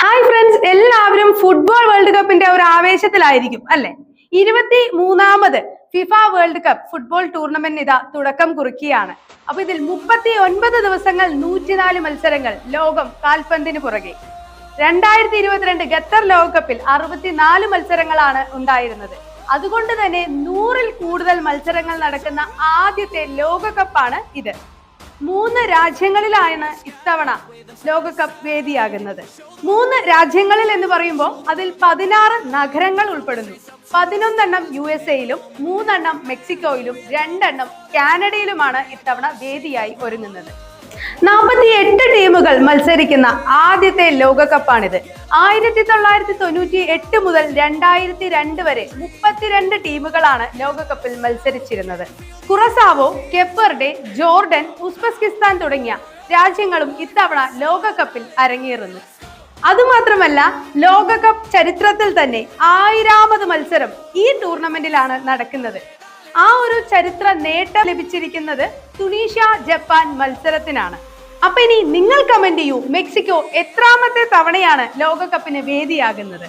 Hi friends, എല്ലാവരും football world കപ്പിന്റെ ഒരു ആവേശത്തിലായിരിക്കും അല്ലെ? 23ാമത് ഫിഫ വേൾഡ് കപ്പ് ഫുട്ബോൾ ടൂർണമെന്റിന് ഇതാ തുടക്കം കുറിക്കുകയാണ്. അപ്പൊ ഇതിൽ 39 ദിവസങ്ങൾ 104 മത്സരങ്ങൾ, ലോകം കാൽപന്തിന് പുറകെ. 2022 ഖത്തർ ലോകകപ്പിൽ 64 മത്സരങ്ങളാണ് ഉണ്ടായിരുന്നത്. അതുകൊണ്ട് തന്നെ 100-ൽ കൂടുതൽ മത്സരങ്ങൾ നടക്കുന്ന ആദ്യത്തെ ലോകകപ്പാണ് ഇത്. 3 രാജ്യങ്ങളിലാണ് ഇത്തവണ ലോകകപ്പ് വേദിയാകുന്നത്. 3 രാജ്യങ്ങളിൽ എന്ന് പറയുമ്പോൾ അതിൽ 16 നഗരങ്ങൾ ഉൾപ്പെടുന്നു. 11 USA-യിലും 3 മെക്സിക്കോയിലും 2 കാനഡയിലുമാണ് ഇത്തവണ വേദിയായി ഒരുങ്ങുന്നത്. 48 ടീമുകൾ മത്സരിക്കുന്ന ആദ്യത്തെ ലോകകപ്പാണിത്. 1998 മുതൽ 2002 വരെ 32 ടീമുകളാണ് ലോകകപ്പിൽ മത്സരിച്ചിരുന്നത്. കുറസാവോ, കെപ്പ്-വെർഡെ, ജോർഡൻ, ഉസ്ബെക്കിസ്ഥാൻ തുടങ്ങിയ രാജ്യങ്ങളും ഇത്തവണ ലോകകപ്പിൽ അരങ്ങേറുന്നു. അതുമാത്രമല്ല, ലോകകപ്പ് ചരിത്രത്തിൽ തന്നെ 1000ാമത് മത്സരം ഈ ടൂർണമെന്റിലാണ് നടക്കുന്നത്. ആ ഒരു ചരിത്ര നേട്ടം ലഭിച്ചിരിക്കുന്നത് തുണീഷ്യ ജപ്പാൻ മത്സരത്തിനാണ്. അപ്പൊ ഇനി നിങ്ങൾ കമന്റ് ചെയ്യൂ, മെക്സിക്കോ എത്രാമത്തെ തവണയാണ് ലോകകപ്പിന് വേദിയാകുന്നത്?